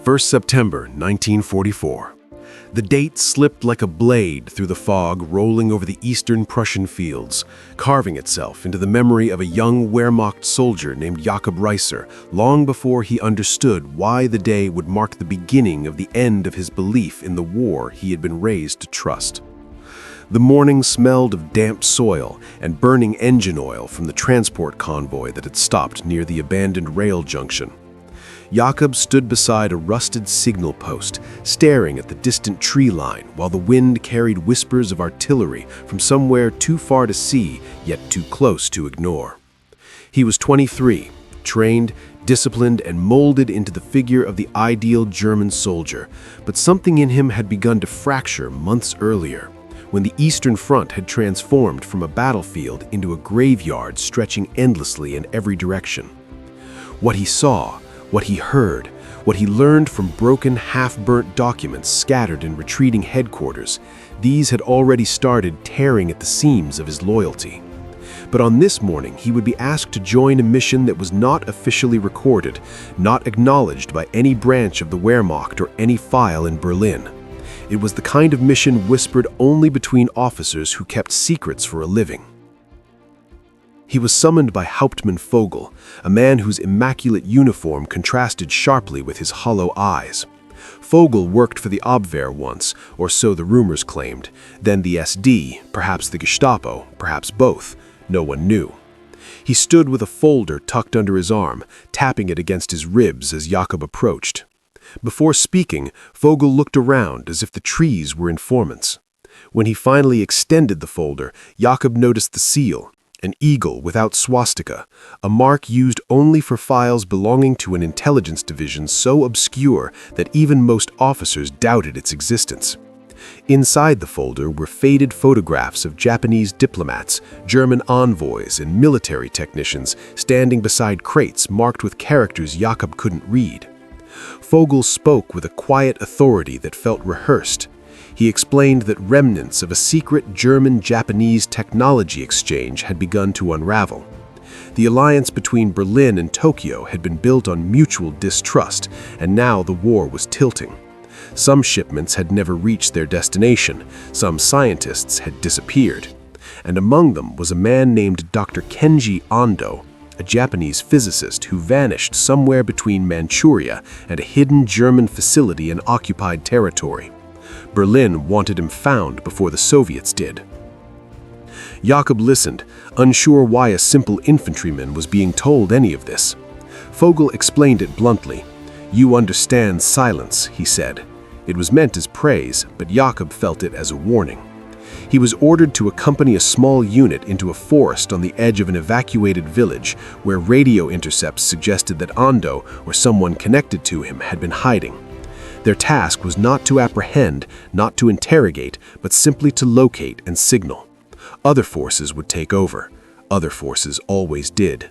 1st September 1944. The date slipped like a blade through the fog rolling over the eastern Prussian fields, carving itself into the memory of a young Wehrmacht soldier named Jakob Reiser, long before he understood why the day would mark the beginning of the end of his belief in the war he had been raised to trust. The morning smelled of damp soil and burning engine oil from the transport convoy that had stopped near the abandoned rail junction. Jakob stood beside a rusted signal post, staring at the distant tree line while the wind carried whispers of artillery from somewhere too far to see, yet too close to ignore. He was 23, trained, disciplined, and molded into the figure of the ideal German soldier, but something in him had begun to fracture months earlier, when the Eastern Front had transformed from a battlefield into a graveyard stretching endlessly in every direction. What he saw, what he heard, what he learned from broken, half-burnt documents scattered in retreating headquarters, these had already started tearing at the seams of his loyalty. But on this morning, he would be asked to join a mission that was not officially recorded, not acknowledged by any branch of the Wehrmacht or any file in Berlin. It was the kind of mission whispered only between officers who kept secrets for a living. He was summoned by Hauptmann Vogel, a man whose immaculate uniform contrasted sharply with his hollow eyes. Vogel worked for the Abwehr once, or so the rumors claimed, then the SD, perhaps the Gestapo, perhaps both. No one knew. He stood with a folder tucked under his arm, tapping it against his ribs as Jakob approached. Before speaking, Vogel looked around as if the trees were informants. When he finally extended the folder, Jakob noticed the seal, an eagle without swastika, a mark used only for files belonging to an intelligence division so obscure that even most officers doubted its existence. Inside the folder were faded photographs of Japanese diplomats, German envoys, and military technicians standing beside crates marked with characters Jakob couldn't read. Vogel spoke with a quiet authority that felt rehearsed. He explained that remnants of a secret German-Japanese technology exchange had begun to unravel. The alliance between Berlin and Tokyo had been built on mutual distrust, and now the war was tilting. Some shipments had never reached their destination, some scientists had disappeared, and among them was a man named Dr. Kenji Ando, a Japanese physicist who vanished somewhere between Manchuria and a hidden German facility in occupied territory. Berlin wanted him found before the Soviets did. Jakob listened, unsure why a simple infantryman was being told any of this. Vogel explained it bluntly. "You understand silence," he said. It was meant as praise, but Jakob felt it as a warning. He was ordered to accompany a small unit into a forest on the edge of an evacuated village where radio intercepts suggested that Ando or someone connected to him had been hiding. Their task was not to apprehend, not to interrogate, but simply to locate and signal. Other forces would take over. Other forces always did.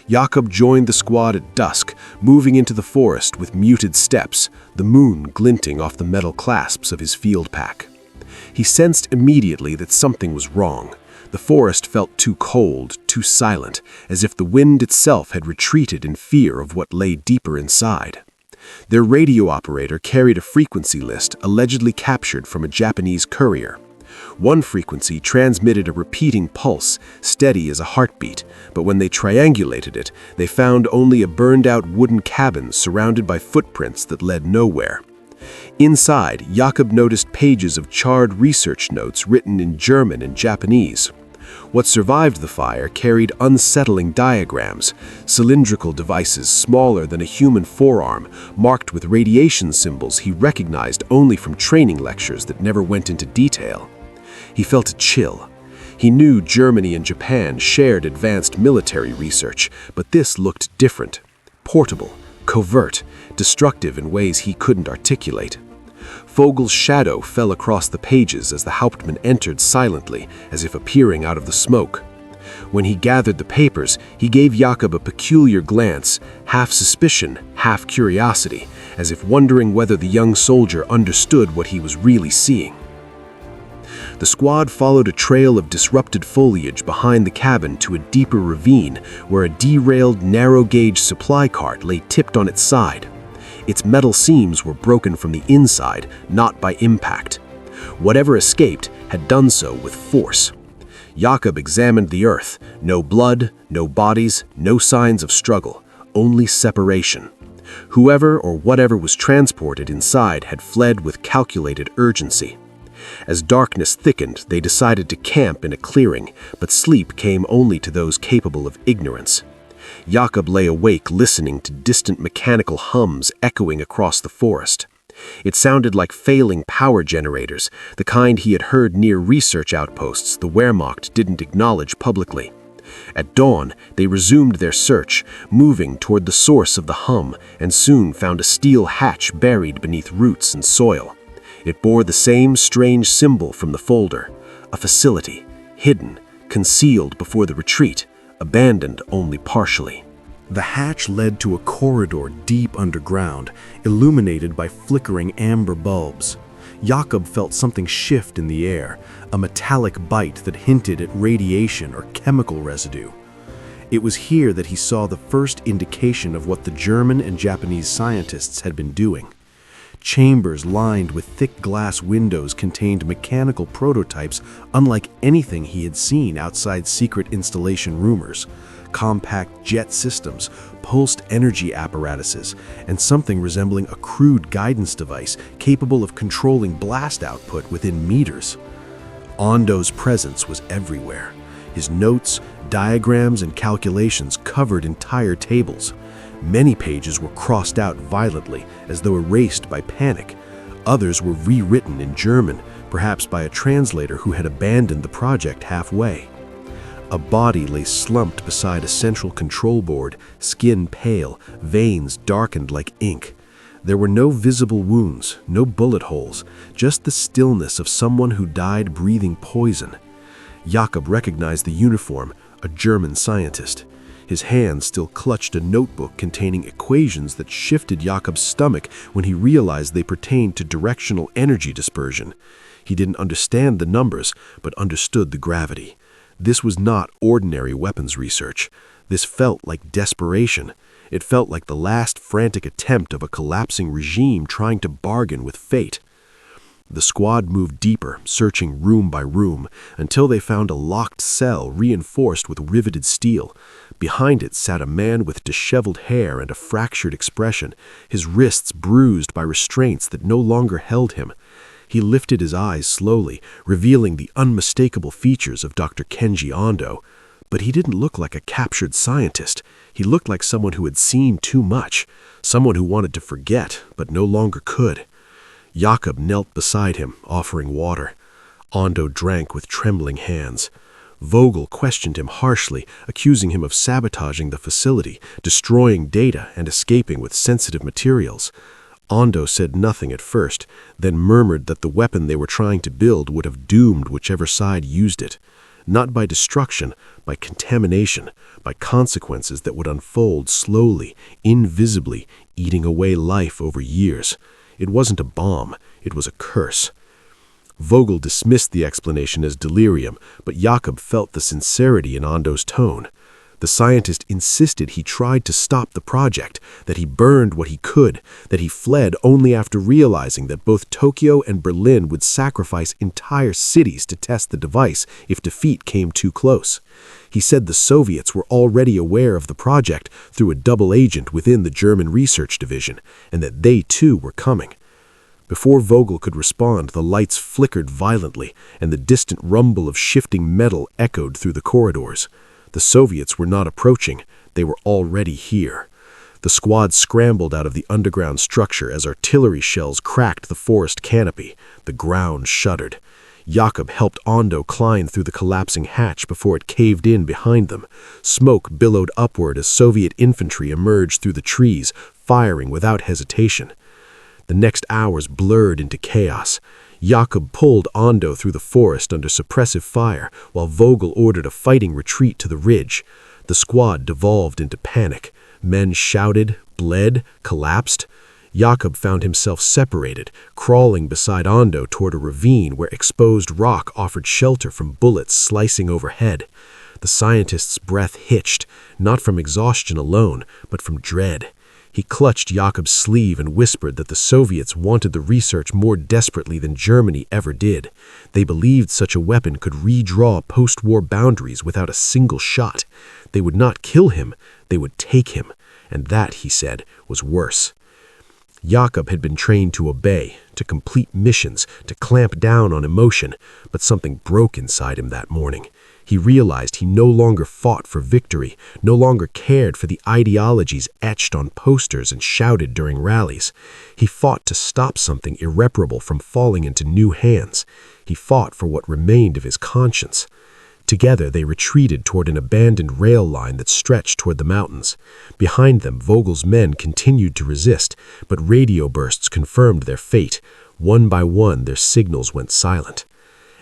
Jakob joined the squad at dusk, moving into the forest with muted steps, the moon glinting off the metal clasps of his field pack. He sensed immediately that something was wrong. The forest felt too cold, too silent, as if the wind itself had retreated in fear of what lay deeper inside. Their radio operator carried a frequency list allegedly captured from a Japanese courier. One frequency transmitted a repeating pulse, steady as a heartbeat, but when they triangulated it, they found only a burned-out wooden cabin surrounded by footprints that led nowhere. Inside, Jakob noticed pages of charred research notes written in German and Japanese. What survived the fire carried unsettling diagrams, cylindrical devices smaller than a human forearm, marked with radiation symbols he recognized only from training lectures that never went into detail. He felt a chill. He knew Germany and Japan shared advanced military research, but this looked different. Portable, covert, destructive in ways he couldn't articulate. Vogel's shadow fell across the pages as the Hauptmann entered silently, as if appearing out of the smoke. When he gathered the papers, he gave Jakob a peculiar glance, half suspicion, half curiosity, as if wondering whether the young soldier understood what he was really seeing. The squad followed a trail of disrupted foliage behind the cabin to a deeper ravine where a derailed, narrow-gauge supply cart lay tipped on its side. Its metal seams were broken from the inside, not by impact. Whatever escaped had done so with force. Jakob examined the earth. No blood, no bodies, no signs of struggle, only separation. Whoever or whatever was transported inside had fled with calculated urgency. As darkness thickened, they decided to camp in a clearing, but sleep came only to those capable of ignorance. Jakob lay awake listening to distant mechanical hums echoing across the forest. It sounded like failing power generators, the kind he had heard near research outposts the Wehrmacht didn't acknowledge publicly. At dawn, they resumed their search, moving toward the source of the hum, and soon found a steel hatch buried beneath roots and soil. It bore the same strange symbol from the folder, a facility, hidden, concealed before the retreat, abandoned only partially. The hatch led to a corridor deep underground, illuminated by flickering amber bulbs. Jakob felt something shift in the air, a metallic bite that hinted at radiation or chemical residue. It was here that he saw the first indication of what the German and Japanese scientists had been doing. Chambers lined with thick glass windows contained mechanical prototypes unlike anything he had seen outside secret installation rumors. Compact jet systems, pulsed energy apparatuses, and something resembling a crude guidance device capable of controlling blast output within meters. Ondo's presence was everywhere. His notes, diagrams, and calculations covered entire tables. Many pages were crossed out violently, as though erased by panic. Others were rewritten in German, perhaps by a translator who had abandoned the project halfway. A body lay slumped beside a central control board, skin pale, veins darkened like ink. There were no visible wounds, no bullet holes, just the stillness of someone who died breathing poison. Jakob recognized the uniform, a German scientist. His hand still clutched a notebook containing equations that shifted Jakob's stomach when he realized they pertained to directional energy dispersion. He didn't understand the numbers, but understood the gravity. This was not ordinary weapons research. This felt like desperation. It felt like the last frantic attempt of a collapsing regime trying to bargain with fate. The squad moved deeper, searching room by room, until they found a locked cell reinforced with riveted steel. Behind it sat a man with disheveled hair and a fractured expression, his wrists bruised by restraints that no longer held him. He lifted his eyes slowly, revealing the unmistakable features of Dr. Kenji Ondo. But he didn't look like a captured scientist. He looked like someone who had seen too much, someone who wanted to forget, but no longer could. Jakob knelt beside him, offering water. Ondo drank with trembling hands. Vogel questioned him harshly, accusing him of sabotaging the facility, destroying data, and escaping with sensitive materials. Ondo said nothing at first, then murmured that the weapon they were trying to build would have doomed whichever side used it. Not by destruction, by contamination, by consequences that would unfold slowly, invisibly, eating away life over years. It wasn't a bomb, it was a curse. Vogel dismissed the explanation as delirium, but Jakob felt the sincerity in Ondo's tone. The scientist insisted he tried to stop the project, that he burned what he could, that he fled only after realizing that both Tokyo and Berlin would sacrifice entire cities to test the device if defeat came too close. He said the Soviets were already aware of the project through a double agent within the German research division, and that they too were coming. Before Vogel could respond, the lights flickered violently, and the distant rumble of shifting metal echoed through the corridors. The Soviets were not approaching, they were already here. The squad scrambled out of the underground structure as artillery shells cracked the forest canopy. The ground shuddered. Jakob helped Ondo climb through the collapsing hatch before it caved in behind them. Smoke billowed upward as Soviet infantry emerged through the trees, firing without hesitation. The next hours blurred into chaos. Jakob pulled Ondo through the forest under suppressive fire, while Vogel ordered a fighting retreat to the ridge. The squad devolved into panic. Men shouted, bled, collapsed. Jakob found himself separated, crawling beside Ondo toward a ravine where exposed rock offered shelter from bullets slicing overhead. The scientist's breath hitched, not from exhaustion alone, but from dread. He clutched Jakob's sleeve and whispered that the Soviets wanted the research more desperately than Germany ever did. They believed such a weapon could redraw post-war boundaries without a single shot. They would not kill him, they would take him. And that, he said, was worse. Jakob had been trained to obey, to complete missions, to clamp down on emotion, but something broke inside him that morning. He realized he no longer fought for victory, no longer cared for the ideologies etched on posters and shouted during rallies. He fought to stop something irreparable from falling into new hands. He fought for what remained of his conscience. Together they retreated toward an abandoned rail line that stretched toward the mountains. Behind them, Vogel's men continued to resist, but radio bursts confirmed their fate. One by one, their signals went silent.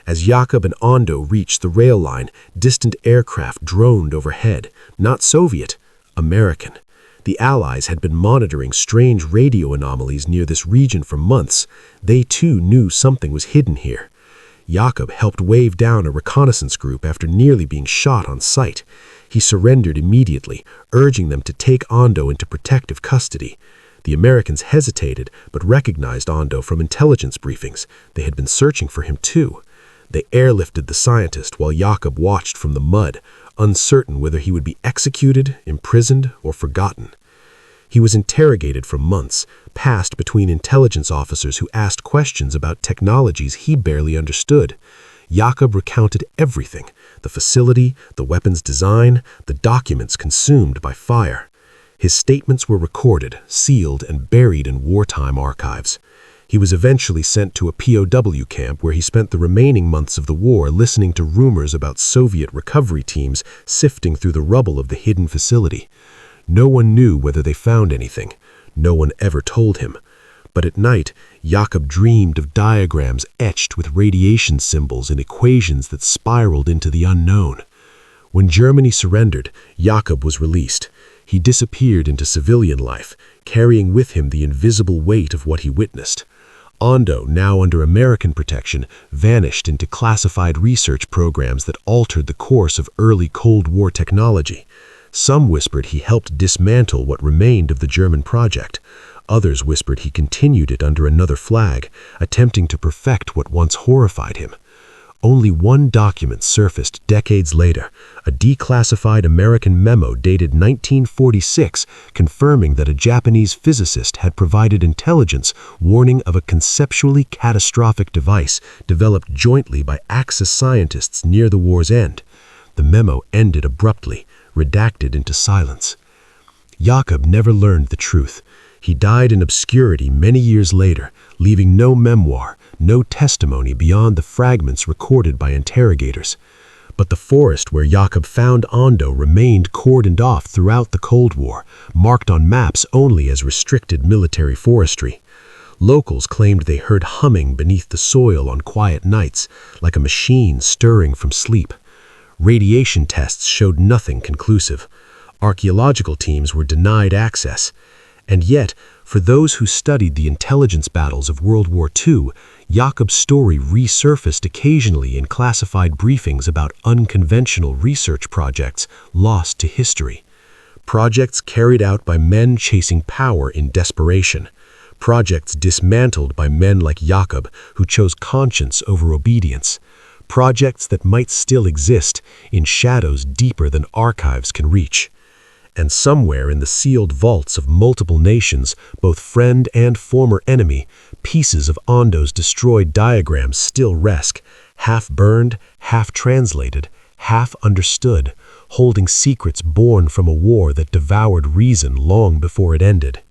As Jakob and Ando reached the rail line, distant aircraft droned overhead. Not Soviet, American. The Allies had been monitoring strange radio anomalies near this region for months. They too knew something was hidden here. Jakob helped wave down a reconnaissance group after nearly being shot on sight. He surrendered immediately, urging them to take Ando into protective custody. The Americans hesitated, but recognized Ando from intelligence briefings. They had been searching for him too. They airlifted the scientist while Jakob watched from the mud, uncertain whether he would be executed, imprisoned, or forgotten. He was interrogated for months, passed between intelligence officers who asked questions about technologies he barely understood. Jakob recounted everything: the facility, the weapons design, the documents consumed by fire. His statements were recorded, sealed, and buried in wartime archives. He was eventually sent to a POW camp where he spent the remaining months of the war listening to rumors about Soviet recovery teams sifting through the rubble of the hidden facility. No one knew whether they found anything. No one ever told him. But at night, Jakob dreamed of diagrams etched with radiation symbols and equations that spiraled into the unknown. When Germany surrendered, Jakob was released. He disappeared into civilian life, carrying with him the invisible weight of what he witnessed. Ando, now under American protection, vanished into classified research programs that altered the course of early Cold War technology. Some whispered he helped dismantle what remained of the German project. Others whispered he continued it under another flag, attempting to perfect what once horrified him. Only one document surfaced decades later, a declassified American memo dated 1946 confirming that a Japanese physicist had provided intelligence warning of a conceptually catastrophic device developed jointly by Axis scientists near the war's end. The memo ended abruptly, redacted into silence. Jakob never learned the truth. He died in obscurity many years later, leaving no memoir, no testimony beyond the fragments recorded by interrogators. But the forest where Jakob found Ando remained cordoned off throughout the Cold War, marked on maps only as restricted military forestry. Locals claimed they heard humming beneath the soil on quiet nights, like a machine stirring from sleep. Radiation tests showed nothing conclusive. Archaeological teams were denied access. And yet, for those who studied the intelligence battles of World War II, Jakob's story resurfaced occasionally in classified briefings about unconventional research projects lost to history. Projects carried out by men chasing power in desperation. Projects dismantled by men like Jakob, who chose conscience over obedience. Projects that might still exist in shadows deeper than archives can reach. And somewhere in the sealed vaults of multiple nations, both friend and former enemy, pieces of Ando's destroyed diagrams still rest, half burned, half translated, half understood, holding secrets born from a war that devoured reason long before it ended.